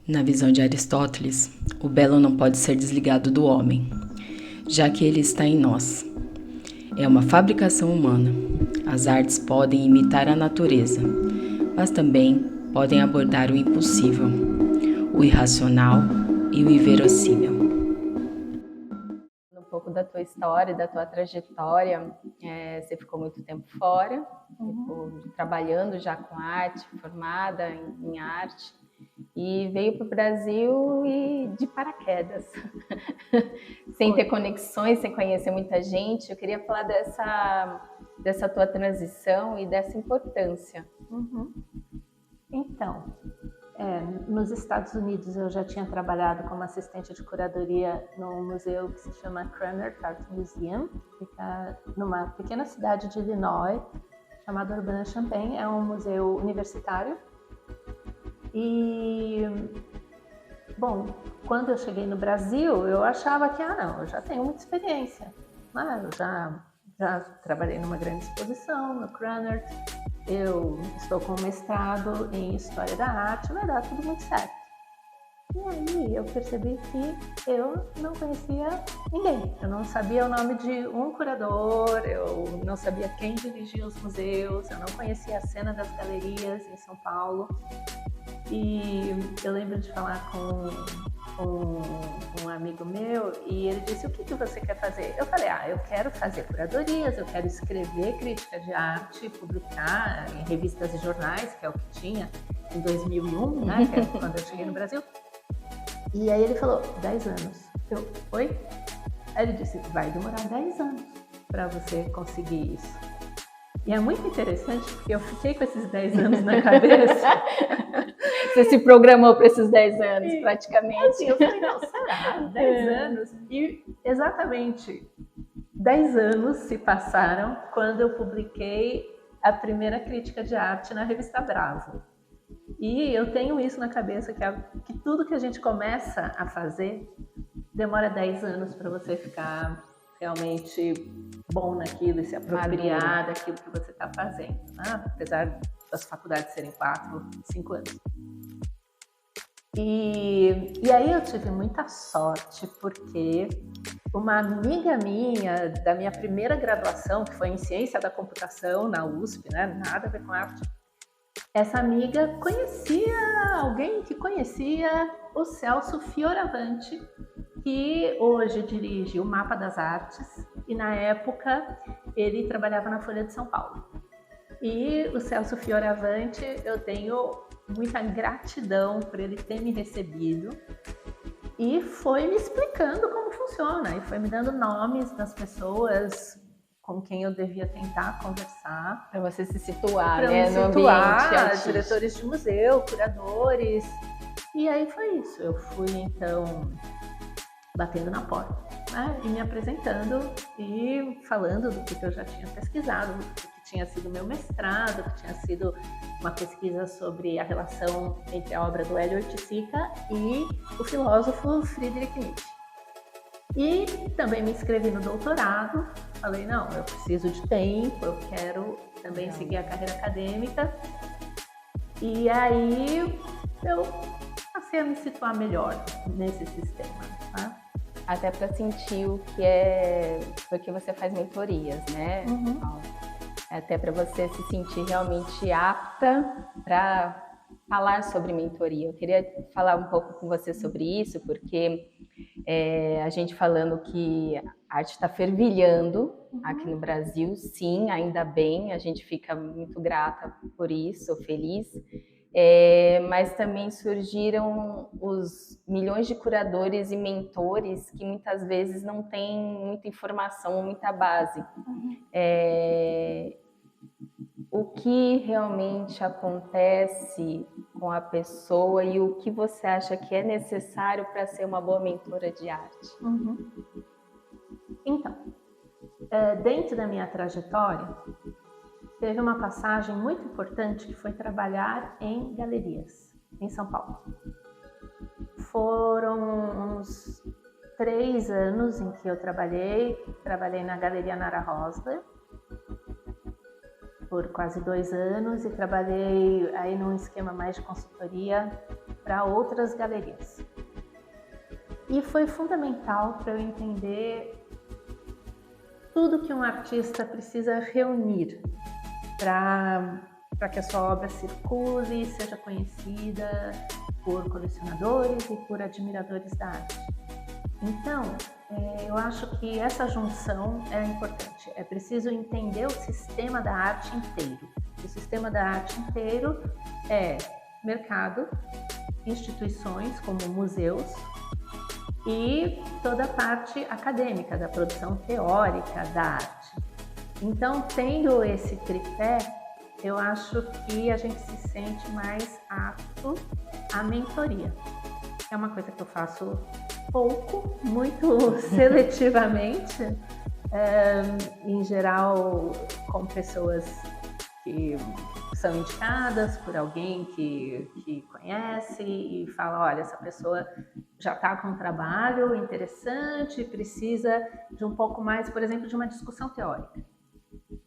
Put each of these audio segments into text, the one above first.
Na visão de Aristóteles, o belo não pode ser desligado do homem, já que ele está em nós. É uma fabricação humana. As artes podem imitar a natureza, mas também podem abordar o impossível, o irracional e o inverossímil. Um pouco da tua história, da tua trajetória, você ficou muito tempo fora, ficou trabalhando já com arte, formada em arte, e veio para o Brasil e de paraquedas, sem ter conexões, sem conhecer muita gente. Eu queria falar dessa tua transição e dessa importância. Então, nos Estados Unidos eu já tinha trabalhado como assistente de curadoria num museu que se chama Krannert Art Museum, que fica numa pequena cidade de Illinois, chamada Urbana-Champaign. É um museu universitário. E, bom, quando eu cheguei no Brasil, eu achava que, eu já tenho muita experiência. Eu já trabalhei numa grande exposição, no Krannert. Eu estou com mestrado em História da Arte, vai dar tudo muito certo. E aí eu percebi que eu não conhecia ninguém. Eu não sabia o nome de um curador, eu não sabia quem dirigia os museus, eu não conhecia a cena das galerias em São Paulo. E eu lembro de falar com um amigo meu e ele disse: o que você quer fazer? Eu falei: eu quero fazer curadorias, eu quero escrever crítica de arte, publicar em revistas e jornais, que é o que tinha em 2001, né, que é quando eu cheguei no Brasil. E aí ele falou: 10 anos. Eu, oi? Aí ele disse: vai demorar 10 anos para você conseguir isso. E é muito interessante porque eu fiquei com esses 10 anos na cabeça. Você se programou para esses 10 anos, praticamente. Assim, eu falei: não, será? 10 anos? E exatamente 10 anos se passaram quando eu publiquei a primeira crítica de arte na revista Bravo. E eu tenho isso na cabeça, que tudo que a gente começa a fazer demora 10 anos para você ficar realmente bom naquilo e se apropriar daquilo que você está fazendo, né? Apesar das faculdades serem 4, 5 anos. E aí eu tive muita sorte, porque uma amiga minha, da minha primeira graduação, que foi em Ciência da Computação na USP, né? Nada a ver com arte, essa amiga conhecia alguém que conhecia o Celso Fioravante, que hoje dirige o Mapa das Artes, e na época ele trabalhava na Folha de São Paulo. E o Celso Fioravante, eu tenho muita gratidão por ele ter me recebido e foi me explicando como funciona, e foi me dando nomes das pessoas com quem eu devia tentar conversar. Para você se situar, né, no ambiente, diretores de museu, curadores. E aí foi isso, eu fui então batendo na porta, né, e me apresentando e falando do que eu já tinha pesquisado, do que tinha sido meu mestrado, que tinha sido uma pesquisa sobre a relação entre a obra do Hélio Oiticica e o filósofo Friedrich Nietzsche. E também me inscrevi no doutorado, falei: não, eu preciso de tempo, eu quero também seguir a carreira acadêmica. E aí eu passei a me situar melhor nesse sistema, tá? Até para sentir o que é, porque você faz mentorias, né? Até para você se sentir realmente apta para falar sobre mentoria. Eu queria falar um pouco com você sobre isso, porque a gente falando que a arte está fervilhando aqui no Brasil, sim, ainda bem, a gente fica muito grata por isso, feliz. Mas também surgiram os milhões de curadores e mentores que muitas vezes não têm muita informação, muita base. O que realmente acontece com a pessoa e o que você acha que é necessário para ser uma boa mentora de arte? Então, dentro da minha trajetória, teve uma passagem muito importante que foi trabalhar em galerias em São Paulo. Foram uns 3 anos em que eu trabalhei na Galeria Nara Rosler por quase 2 anos e trabalhei aí num esquema mais de consultoria para outras galerias. E foi fundamental para eu entender tudo que um artista precisa reunir para que a sua obra circule, seja conhecida por colecionadores e por admiradores da arte. Então, eu acho que essa junção é importante. É preciso entender o sistema da arte inteiro. O sistema da arte inteiro é mercado, instituições como museus e toda a parte acadêmica da produção teórica da arte. Então, tendo esse tripé, eu acho que a gente se sente mais apto à mentoria. É uma coisa que eu faço pouco, muito seletivamente, em geral com pessoas que são indicadas por alguém que conhece e fala, olha, essa pessoa já está com um trabalho interessante, precisa de um pouco mais, por exemplo, de uma discussão teórica.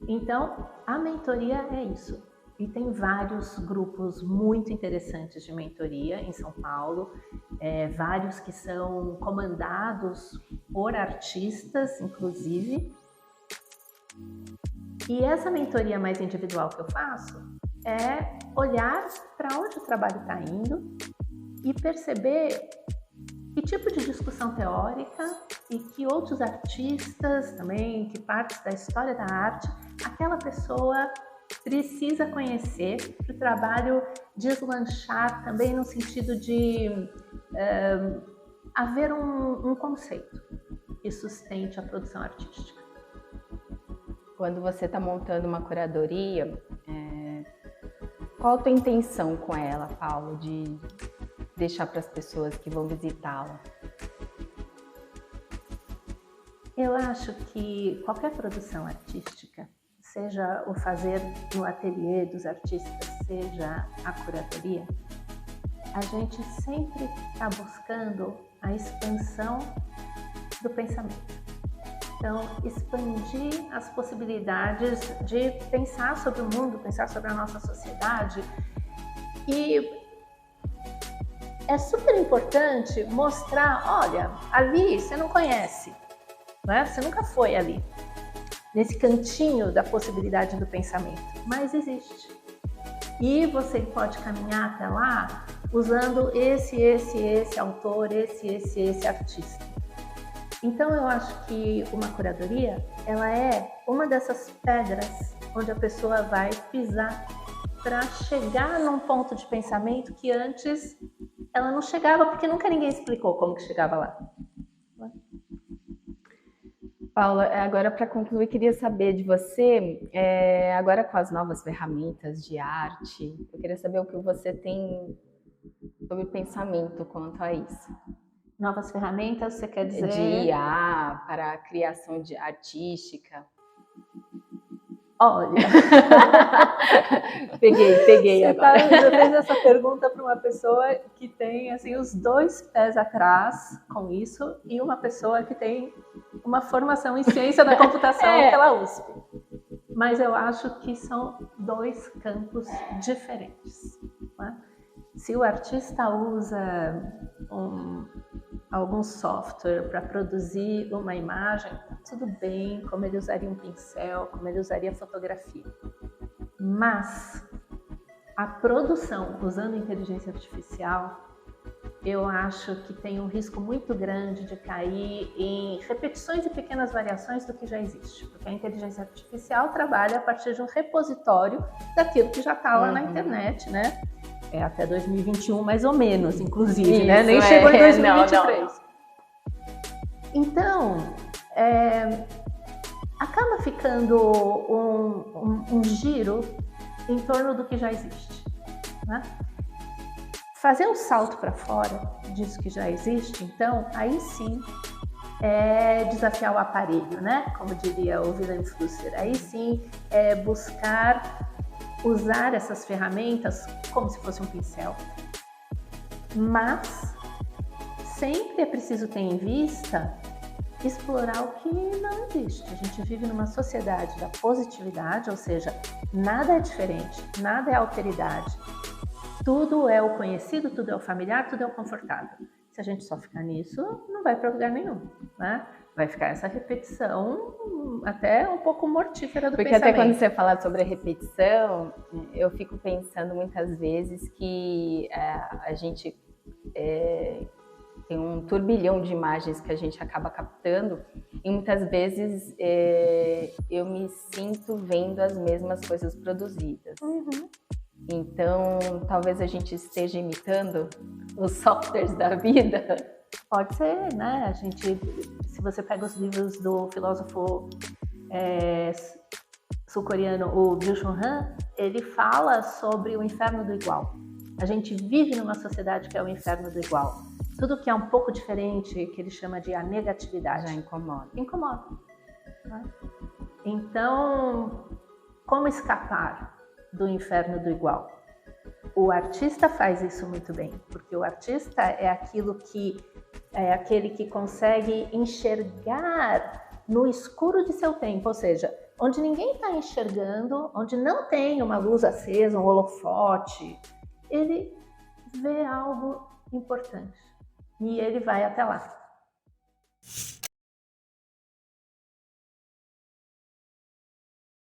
Então, a mentoria é isso. E tem vários grupos muito interessantes de mentoria em São Paulo, vários que são comandados por artistas, inclusive. E essa mentoria mais individual que eu faço é olhar para onde o trabalho está indo e perceber que tipo de discussão teórica e que outros artistas também, que partes da história da arte, aquela pessoa precisa conhecer para o trabalho deslanchar também no sentido de haver um conceito que sustente a produção artística. Quando você está montando uma curadoria, qual a tua intenção com ela, Paulo, de deixar para as pessoas que vão visitá-la? Eu acho que qualquer produção artística, seja o fazer no ateliê dos artistas, seja a curadoria, a gente sempre está buscando a expansão do pensamento. Então, expandir as possibilidades de pensar sobre o mundo, pensar sobre a nossa sociedade. E é super importante mostrar, olha, ali você não conhece, né? Você nunca foi ali, nesse cantinho da possibilidade do pensamento, mas existe. E você pode caminhar até lá usando esse autor, esse artista. Então eu acho que uma curadoria, ela é uma dessas pedras onde a pessoa vai pisar para chegar num ponto de pensamento que antes ela não chegava, porque nunca ninguém explicou como que chegava lá. Paula, agora para concluir, queria saber de você, agora com as novas ferramentas de arte, eu queria saber o que você tem sobre pensamento quanto a isso. Novas ferramentas, você quer dizer? De IA para a criação artística. Olha, peguei agora. Você fez essa pergunta para uma pessoa que tem assim, os dois pés atrás com isso e uma pessoa que tem uma formação em ciência da computação pela USP. Mas eu acho que são dois campos diferentes. Né? Se o artista usa algum software para produzir uma imagem, tudo bem, como ele usaria um pincel, como ele usaria fotografia. Mas a produção usando inteligência artificial, eu acho que tem um risco muito grande de cair em repetições e pequenas variações do que já existe. Porque a inteligência artificial trabalha a partir de um repositório daquilo que já está lá na internet, né? Até 2021, mais ou menos, inclusive, isso, né? Nem chegou em 2023. Não. Então, acaba ficando um giro em torno do que já existe. Né? Fazer um salto para fora disso que já existe, então, aí sim é desafiar o aparelho, né? Como diria o Willem Flusser. Aí sim é buscar usar essas ferramentas como se fosse um pincel. Mas sempre é preciso ter em vista explorar o que não existe. A gente vive numa sociedade da positividade, ou seja, nada é diferente, nada é alteridade. Tudo é o conhecido, tudo é o familiar, tudo é o confortável. Se a gente só ficar nisso, não vai para lugar nenhum, né? Vai ficar essa repetição até um pouco mortífera do pensamento. Porque até quando você fala sobre a repetição, eu fico pensando muitas vezes que a gente tem um turbilhão de imagens que a gente acaba captando e muitas vezes eu me sinto vendo as mesmas coisas produzidas. Uhum. Então, talvez a gente esteja imitando os softwares da vida. Pode ser, né? Se você pega os livros do filósofo sul-coreano, o Byung-Chul Han, ele fala sobre o inferno do igual. A gente vive numa sociedade que é o inferno do igual. Tudo que é um pouco diferente, que ele chama de a negatividade. Já incomoda. Incomoda. Né? Então, como escapar do inferno do igual? O artista faz isso muito bem, porque o artista é aquele que consegue enxergar no escuro de seu tempo, ou seja, onde ninguém está enxergando, onde não tem uma luz acesa, um holofote, ele vê algo importante e ele vai até lá.